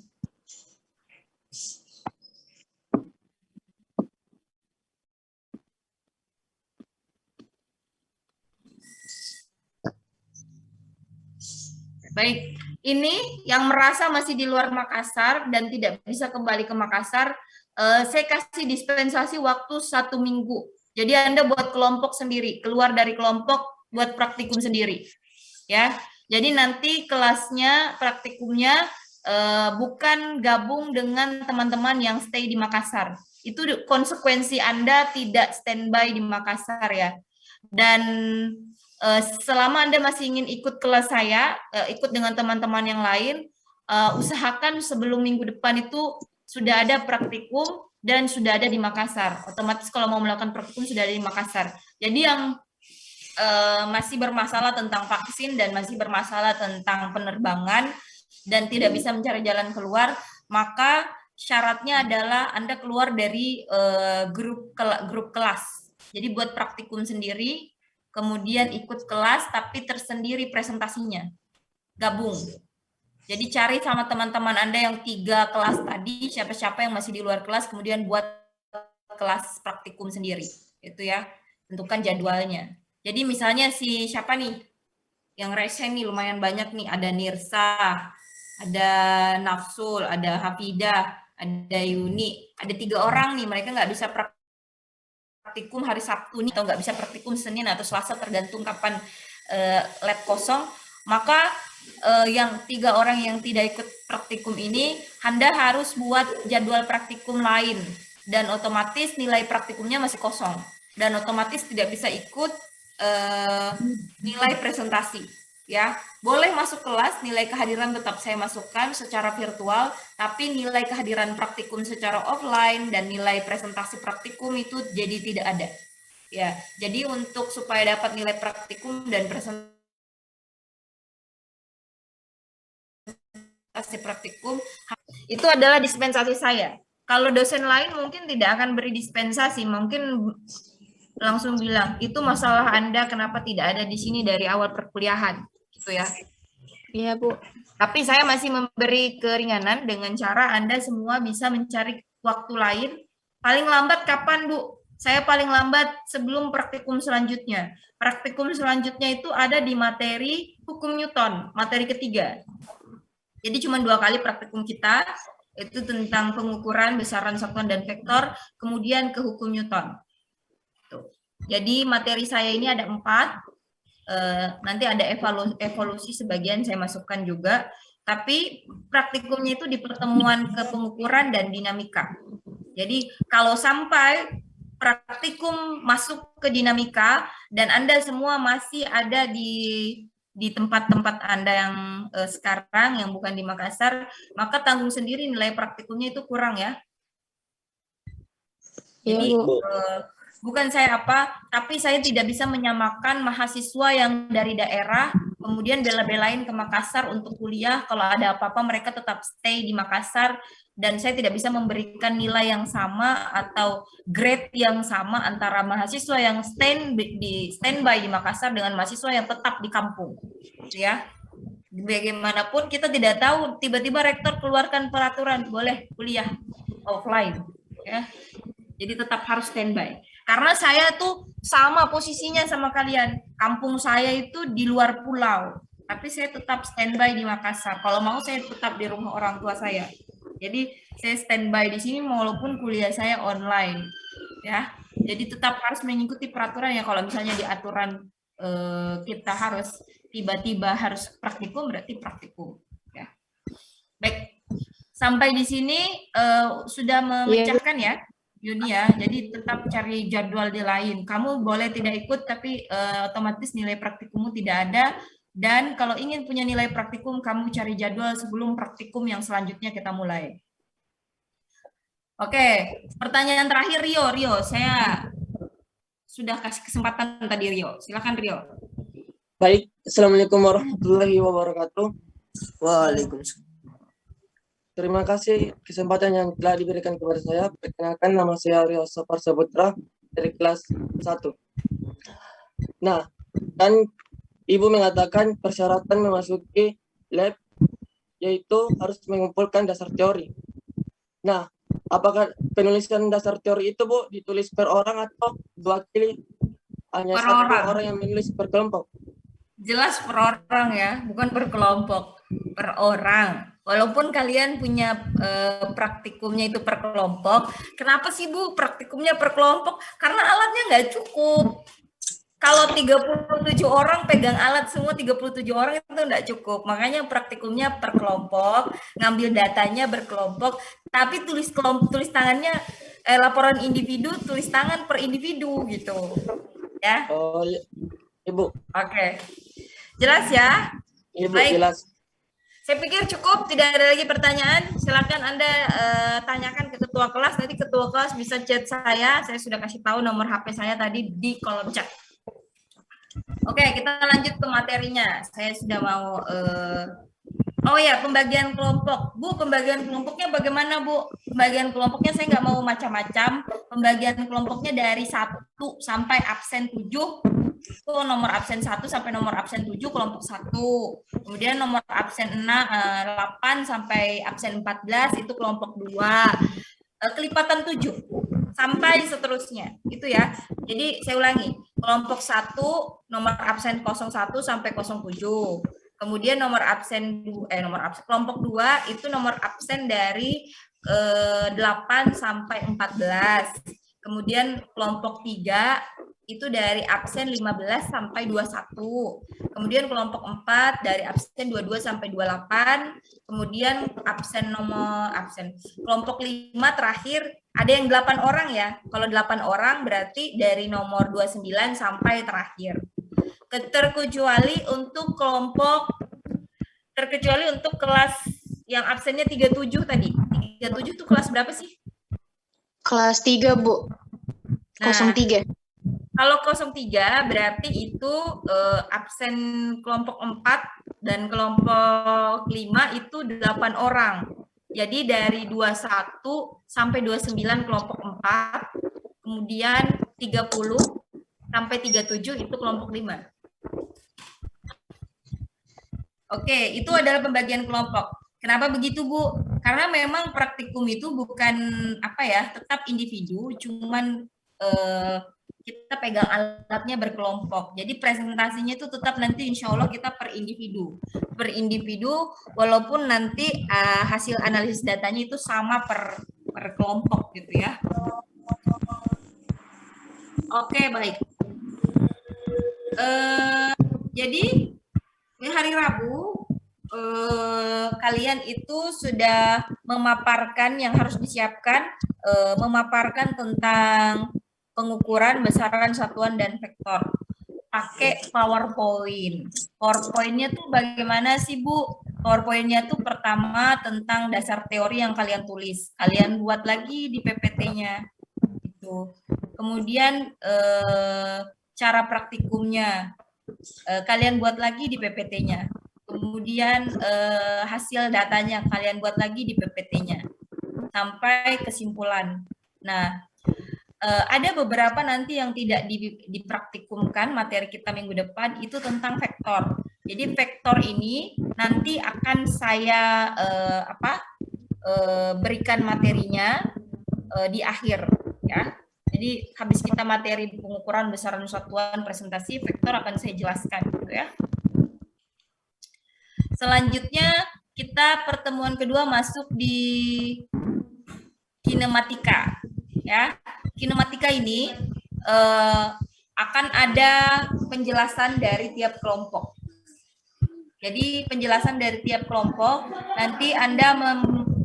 Baik, ini yang merasa masih di luar Makassar dan tidak bisa kembali ke Makassar, saya kasih dispensasi waktu 1 minggu. Jadi Anda buat kelompok sendiri, keluar dari kelompok, buat praktikum sendiri. Ya, jadi nanti kelasnya, praktikumnya bukan gabung dengan teman-teman yang stay di Makassar. Itu konsekuensi Anda tidak standby di Makassar ya. Dan selama Anda masih ingin ikut kelas saya, ikut dengan teman-teman yang lain, usahakan sebelum minggu depan itu sudah ada praktikum dan sudah ada di Makassar. Otomatis kalau mau melakukan praktikum sudah ada di Makassar. Jadi yang masih bermasalah tentang vaksin dan masih bermasalah tentang penerbangan dan tidak bisa mencari jalan keluar, maka syaratnya adalah Anda keluar dari grup kelas. Jadi buat praktikum sendiri, kemudian ikut kelas tapi tersendiri presentasinya, gabung. Jadi cari sama teman-teman Anda yang 3 kelas tadi, siapa-siapa yang masih di luar kelas, kemudian buat kelas praktikum sendiri, itu ya, tentukan jadwalnya. Jadi misalnya si siapa nih, yang resen nih lumayan banyak nih, ada Nirsa, ada Nafsul, ada Hafidah, ada Yuni, ada 3 orang nih, mereka nggak bisa praktikum hari Sabtu nih, atau nggak bisa praktikum Senin atau Selasa, tergantung kapan lab kosong, maka yang 3 orang yang tidak ikut praktikum ini, Anda harus buat jadwal praktikum lain, dan otomatis nilai praktikumnya masih kosong, dan otomatis tidak bisa ikut nilai presentasi. Ya, boleh masuk kelas, nilai kehadiran tetap saya masukkan secara virtual, tapi nilai kehadiran praktikum secara offline dan nilai presentasi praktikum itu jadi tidak ada. Ya, jadi untuk supaya dapat nilai praktikum dan presentasi praktikum itu adalah dispensasi saya. Kalau dosen lain mungkin tidak akan beri dispensasi, mungkin langsung bilang itu masalah Anda kenapa tidak ada di sini dari awal perkuliahan, gitu ya. Iya, Bu. Tapi saya masih memberi keringanan dengan cara Anda semua bisa mencari waktu lain. Paling lambat kapan, Bu? Saya paling lambat sebelum praktikum selanjutnya. Praktikum selanjutnya itu ada di materi hukum Newton, materi ketiga. Jadi cuma 2 kali praktikum kita, itu tentang pengukuran besaran satuan dan vektor, kemudian ke hukum Newton. Tuh. Jadi materi saya ini ada 4, nanti ada evolusi sebagian saya masukkan juga, tapi praktikumnya itu di pertemuan ke pengukuran dan dinamika. Jadi kalau sampai praktikum masuk ke dinamika dan Anda semua masih ada di tempat-tempat Anda yang sekarang yang bukan di Makassar, maka tanggung sendiri nilai praktikumnya itu kurang ya. Jadi bukan saya tapi saya tidak bisa menyamakan mahasiswa yang dari daerah kemudian bela-belain ke Makassar untuk kuliah. Kalau ada apa-apa mereka tetap stay di Makassar, dan saya tidak bisa memberikan nilai yang sama atau grade yang sama antara mahasiswa yang standby di Makassar dengan mahasiswa yang tetap di kampung, ya. Bagaimanapun kita tidak tahu tiba-tiba rektor keluarkan peraturan boleh kuliah offline, ya. Jadi tetap harus standby. Karena saya tuh sama posisinya sama kalian. Kampung saya itu di luar pulau, tapi saya tetap standby di Makassar. Kalau mau saya tetap di rumah orang tua saya. Jadi saya standby di sini walaupun kuliah saya online, ya. Jadi tetap harus mengikuti peraturan ya. Kalau misalnya di aturan kita harus tiba-tiba harus praktikum, berarti praktikum, ya. Baik, sampai di sini sudah memecahkan ya. Yuni ya, jadi tetap cari jadwal di lain. Kamu boleh tidak ikut, tapi otomatis nilai praktikummu tidak ada. Dan kalau ingin punya nilai praktikum, kamu cari jadwal sebelum praktikum yang selanjutnya kita mulai. Oke, pertanyaan terakhir Rio, saya sudah kasih kesempatan tadi Rio. Silakan Rio. Baik, Assalamualaikum warahmatullahi wabarakatuh. Waalaikumsalam. Terima kasih kesempatan yang telah diberikan kepada saya. Perkenalkan, nama saya Rio Safar Saputra dari kelas 1. Nah, kan Ibu mengatakan persyaratan memasuki lab yaitu harus mengumpulkan dasar teori. Nah, apakah penulisan dasar teori itu, Bu, ditulis per orang atau diwakili hanya per satu orang yang menulis per kelompok? Jelas per orang ya, bukan per kelompok, per orang. Walaupun kalian punya praktikumnya itu per kelompok, kenapa sih Bu praktikumnya per kelompok? Karena alatnya nggak cukup. Kalau 37 orang pegang alat semua 37 orang itu nggak cukup. Makanya praktikumnya per kelompok, ngambil datanya berkelompok, tapi tulis tangannya laporan individu, tulis tangan per individu gitu. Ya. Oh, Ibu. Oke. Jelas ya? Ibu, Baik. jelas. Saya pikir cukup, tidak ada lagi pertanyaan. Silakan Anda tanyakan ke ketua kelas. Nanti ketua kelas bisa chat saya. Saya sudah kasih tahu nomor HP saya tadi di kolom chat. Oke, kita lanjut ke materinya. Saya sudah mau oh ya, pembagian kelompok. Bu, pembagian kelompoknya bagaimana, Bu? Pembagian kelompoknya saya nggak mau macam-macam. Pembagian kelompoknya dari 1 sampai absen 7. Itu nomor absen 1 sampai nomor absen 7 kelompok 1. Kemudian nomor absen 8 sampai absen 14 itu kelompok 2. Kelipatan 7 sampai seterusnya. Itu ya. Jadi saya ulangi. Kelompok 1 nomor absen 01 sampai 07. Kemudian nomor absen kelompok 2 itu nomor absen dari 8 sampai 14. Kemudian kelompok 3 itu dari absen 15 sampai 21. Kemudian kelompok 4 dari absen 22 sampai 28. Kemudian kelompok 5 terakhir ada yang 8 orang ya. Kalau 8 orang berarti dari nomor 29 sampai terakhir. Terkecuali untuk kelas yang absennya 37 tadi. 37 itu kelas berapa sih? Kelas 3, Bu. 03. Kalau 03 berarti itu absen kelompok 4 dan kelompok 5 itu 8 orang. Jadi dari 21 sampai 29 kelompok 4, kemudian 30 sampai 37 itu kelompok 5. Oke, itu adalah pembagian kelompok. Kenapa begitu, Bu? Karena memang praktikum itu bukan tetap individu, cuman kita pegang alatnya berkelompok. Jadi presentasinya itu tetap nanti insya Allah kita per individu. Per individu, walaupun nanti hasil analisis datanya itu sama per kelompok gitu ya. Oke, baik. Jadi hari Rabu kalian itu sudah memaparkan yang harus disiapkan, memaparkan tentang pengukuran besaran satuan dan vektor pakai PowerPoint. PowerPoint-nya tuh bagaimana sih, Bu? PowerPoint-nya tuh pertama tentang dasar teori yang kalian tulis, kalian buat lagi di PPT-nya gitu. Kemudian cara praktikumnya kalian buat lagi di PPT-nya. Kemudian hasil datanya kalian buat lagi di PPT-nya. Sampai kesimpulan. Nah, ada beberapa nanti yang tidak dipraktikumkan materi kita minggu depan itu tentang vektor. Jadi vektor ini nanti akan saya berikan materinya di akhir ya. Jadi habis kita materi pengukuran besaran satuan presentasi vektor akan saya jelaskan gitu ya. Selanjutnya kita pertemuan kedua masuk di kinematika ya. Kinematika ini akan ada penjelasan dari tiap kelompok. Jadi penjelasan dari tiap kelompok nanti Anda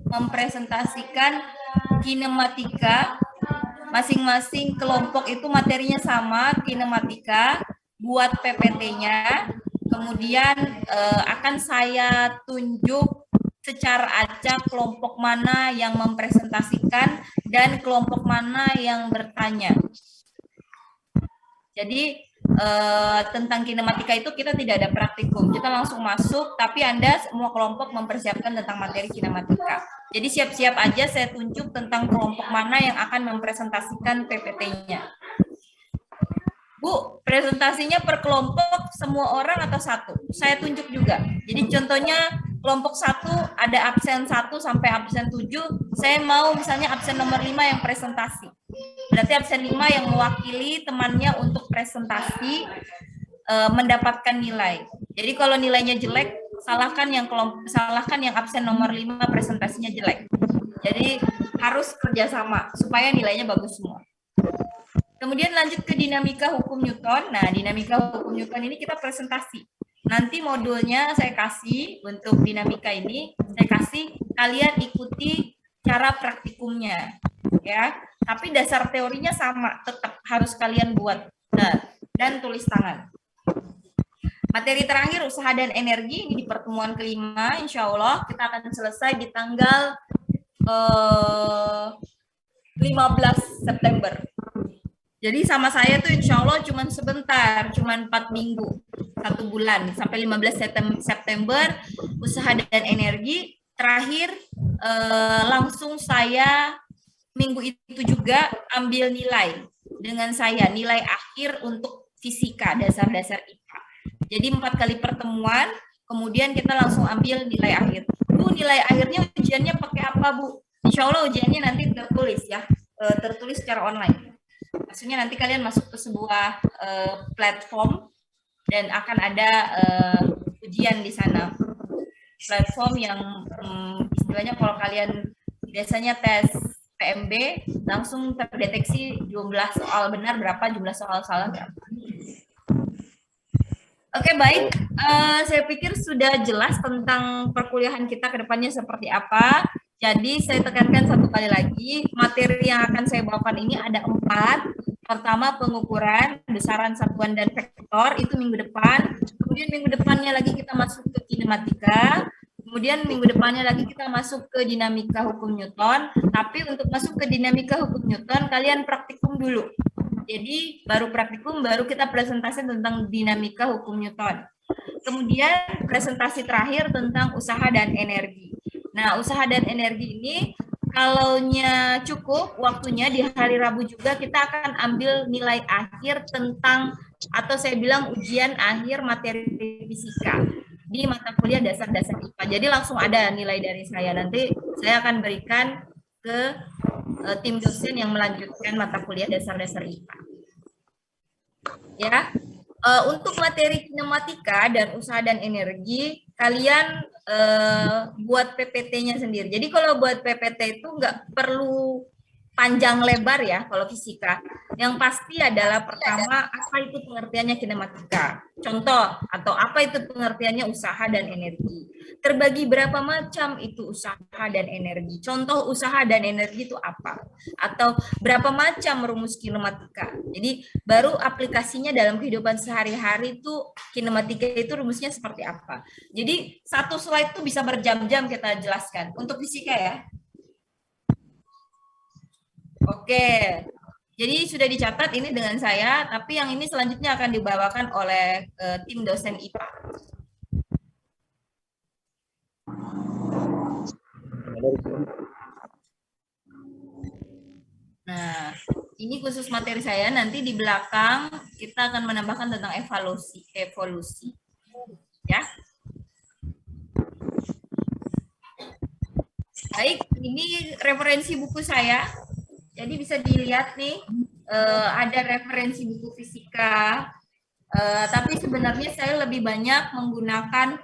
mempresentasikan kinematika. Masing-masing kelompok itu materinya sama, kinematika, buat PPT-nya, kemudian akan saya tunjuk secara acak kelompok mana yang mempresentasikan dan kelompok mana yang bertanya. Jadi tentang kinematika itu kita tidak ada praktikum, kita langsung masuk, tapi Anda semua kelompok mempersiapkan tentang materi kinematika. Jadi siap-siap aja saya tunjuk tentang kelompok mana yang akan mempresentasikan PPT-nya. Bu, presentasinya per kelompok semua orang atau satu? Saya tunjuk juga. Jadi contohnya kelompok 1 ada absen 1 sampai absen 7, saya mau misalnya absen nomor 5 yang presentasi. Berarti absen 5 yang mewakili temannya untuk presentasi mendapatkan nilai. Jadi kalau nilainya jelek, salahkan yang absen nomor 5 presentasinya jelek. Jadi harus kerjasama supaya nilainya bagus semua. Kemudian lanjut ke dinamika hukum Newton. Nah, dinamika hukum Newton ini kita presentasi. Nanti modulnya saya kasih untuk dinamika ini, saya kasih kalian ikuti cara praktikumnya, ya. Tapi dasar teorinya sama, tetap harus kalian buat dan tulis tangan. Materi terakhir usaha dan energi ini di pertemuan kelima, insya Allah kita akan selesai di tanggal 15 September. Jadi sama saya tuh insya Allah cuma sebentar, cuma 4 minggu, 1 bulan, sampai 15 September, usaha dan energi. Terakhir langsung saya minggu itu juga ambil nilai dengan saya, nilai akhir untuk fisika, dasar-dasar IPA. Jadi 4 kali pertemuan, kemudian kita langsung ambil nilai akhir. Bu, nilai akhirnya ujiannya pakai apa, Bu? Insya Allah ujiannya nanti tertulis ya, tertulis secara online. Maksudnya nanti kalian masuk ke sebuah platform dan akan ada ujian di sana. Platform yang istilahnya kalau kalian biasanya tes PMB langsung terdeteksi jumlah soal benar berapa, jumlah soal salah berapa. Oke, baik. Saya pikir sudah jelas tentang perkuliahan kita ke depannya seperti apa. Jadi saya tekankan satu kali lagi, materi yang akan saya bawakan ini ada 4. Pertama pengukuran, besaran satuan dan vektor, itu minggu depan. Kemudian minggu depannya lagi kita masuk ke kinematika. Kemudian minggu depannya lagi kita masuk ke dinamika hukum Newton. Tapi untuk masuk ke dinamika hukum Newton, kalian praktikum dulu. Jadi baru praktikum, baru kita presentasi tentang dinamika hukum Newton. Kemudian presentasi terakhir tentang usaha dan energi. Nah, usaha dan energi ini kalaunya cukup waktunya di hari Rabu juga kita akan ambil nilai akhir tentang, atau saya bilang ujian akhir materi fisika di mata kuliah dasar-dasar IPA. Jadi langsung ada nilai dari saya. Nanti saya akan berikan ke tim dosen yang melanjutkan mata kuliah dasar-dasar IPA. Ya. Untuk materi kinematika dan usaha dan energi, kalian buat PPT-nya sendiri. Jadi kalau buat PPT itu nggak perlu panjang lebar ya kalau fisika. Yang pasti adalah pertama, apa itu pengertiannya kinematika? Contoh, atau apa itu pengertiannya usaha dan energi? Terbagi berapa macam itu usaha dan energi? Contoh usaha dan energi itu apa? Atau berapa macam rumus kinematika? Jadi baru aplikasinya dalam kehidupan sehari-hari itu kinematika itu rumusnya seperti apa? Jadi satu slide itu bisa berjam-jam kita jelaskan. Untuk fisika ya. Oke, jadi sudah dicatat ini dengan saya, tapi yang ini selanjutnya akan dibawakan oleh tim dosen IPA. Nah, ini khusus materi saya, nanti di belakang kita akan menambahkan tentang evolusi. Ya. Baik, ini referensi buku saya. Jadi bisa dilihat nih, ada referensi buku fisika, tapi sebenarnya saya lebih banyak menggunakan,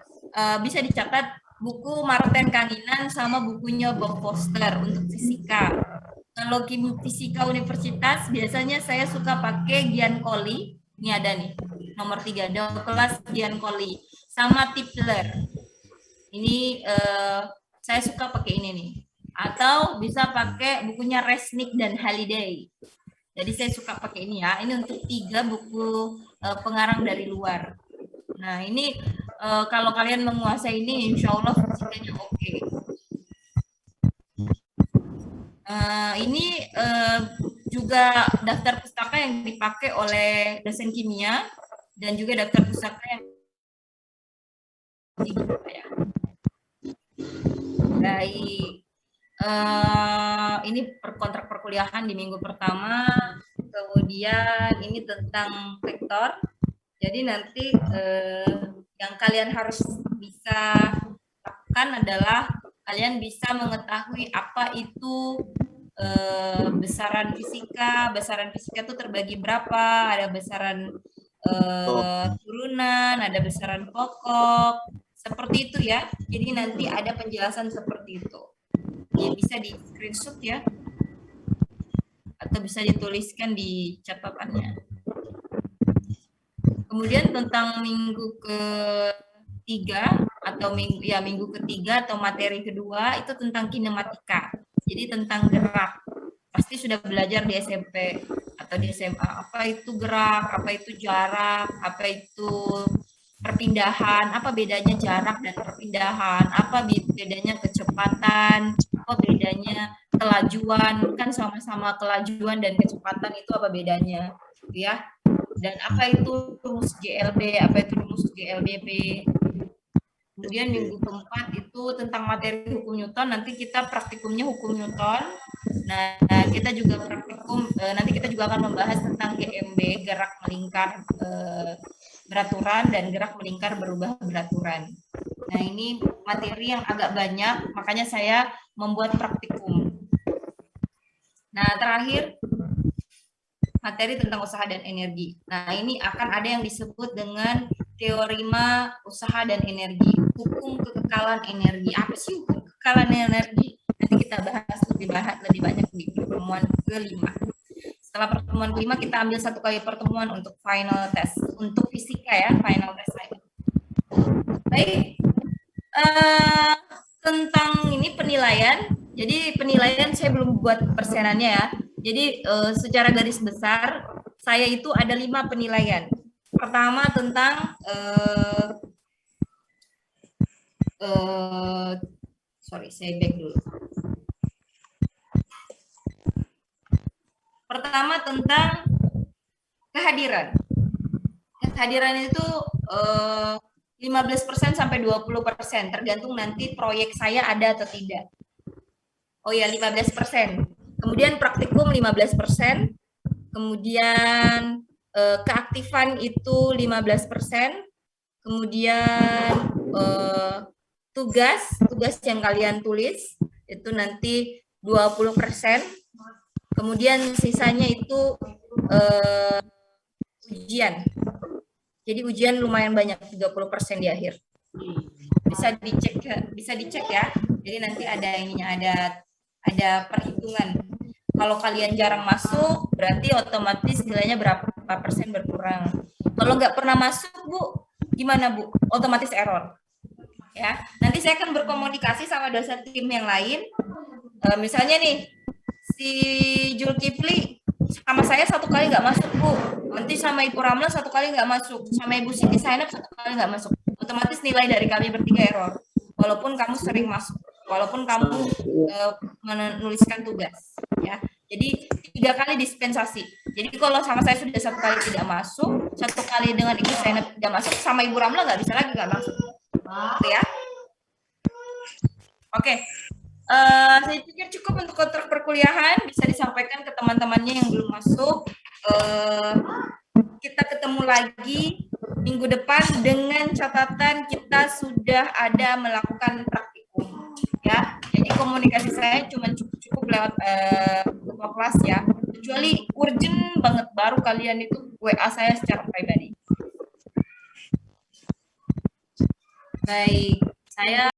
bisa dicatat buku Martin Kanginan sama bukunya Bob Foster untuk fisika. Kalau fisika universitas, biasanya saya suka pakai Giancoli, ini ada nih, nomor 3, kelas Giancoli, sama Tipler. Ini saya suka pakai ini nih. Atau bisa pakai bukunya Resnick dan Halliday. Jadi saya suka pakai ini ya. Ini untuk 3 buku pengarang dari luar. Nah ini kalau kalian menguasai ini, insya Allah fisikanya oke. Ini juga daftar pustaka yang dipakai oleh dosen kimia dan juga daftar pustaka yang ya. Baik. Ini kontrak perkuliahan di minggu pertama, kemudian ini tentang vektor. Jadi nanti yang kalian harus bisa lakukan adalah kalian bisa mengetahui apa itu besaran fisika. Besaran fisika itu terbagi berapa? Ada besaran turunan, ada besaran pokok, seperti itu ya. Jadi nanti ada penjelasan seperti itu. Ya, bisa di screenshot ya, atau bisa dituliskan di catatannya. Kemudian tentang minggu ketiga atau minggu ketiga atau materi kedua itu tentang kinematika. Jadi tentang gerak. Pasti sudah belajar di SMP atau di SMA. Apa itu gerak, apa itu jarak, apa itu perpindahan, apa bedanya jarak dan perpindahan, apa bedanya kecepatan, apa bedanya kelajuan, kan sama-sama kelajuan dan kecepatan itu apa bedanya, ya. Dan apa itu rumus GLB, apa itu rumus GLBP. Kemudian minggu keempat itu tentang materi hukum Newton, nanti kita praktikumnya hukum Newton. Nah, kita juga praktikum, nanti kita juga akan membahas tentang GMB, gerak melingkar beraturan, dan gerak melingkar berubah beraturan. Nah, ini materi yang agak banyak, makanya saya membuat praktikum. Nah, terakhir, materi tentang usaha dan energi. Nah, ini akan ada yang disebut dengan teorema usaha dan energi, hukum kekekalan energi. Apa sih hukum kekekalan energi? Nanti kita bahas lebih banyak di pertemuan kelima. Setelah pertemuan kelima kita ambil 1 kali pertemuan untuk final test, untuk fisika ya, final test saya. Baik, tentang ini penilaian. Jadi penilaian saya belum buat persenannya ya. Jadi secara garis besar saya itu ada 5 penilaian. Pertama tentang saya back dulu. Pertama tentang kehadiran. Kehadiran itu 15% sampai 20%, tergantung nanti proyek saya ada atau tidak. Oh ya, 15%. Kemudian praktikum 15%, kemudian keaktifan itu 15%, kemudian tugas yang kalian tulis itu nanti 20%, kemudian sisanya itu ujian. Jadi ujian lumayan banyak, 30% di akhir. Bisa dicek ya. Jadi nanti ada ininya, ada perhitungan. Kalau kalian jarang masuk, berarti otomatis nilainya berapa persen berkurang. Kalau nggak pernah masuk, Bu, gimana, Bu? Otomatis error. Ya, nanti saya akan berkomunikasi sama dosen tim yang lain. Misalnya nih, si Julkifli sama saya 1 kali nggak masuk, Bu. Nanti sama Ibu Ramla 1 kali nggak masuk. Sama Ibu Siti Sainab 1 kali nggak masuk. Otomatis nilai dari kami bertiga error. Walaupun kamu sering masuk. Walaupun kamu menuliskan tugas. Ya. Jadi 3 kali dispensasi. Jadi kalau sama saya sudah 1 kali tidak masuk, 1 kali dengan Ibu Sainab tidak masuk, sama Ibu Ramla nggak bisa lagi nggak masuk. Gitu ya. Oke. Saya pikir cukup untuk kontrak perkuliahan, bisa disampaikan ke teman-temannya yang belum masuk. Kita ketemu lagi minggu depan dengan catatan kita sudah ada melakukan praktikum, ya. Jadi komunikasi saya cuma cukup lewat kelas ya. Kecuali urgent banget, baru kalian itu WA saya secara pribadi. Baik, saya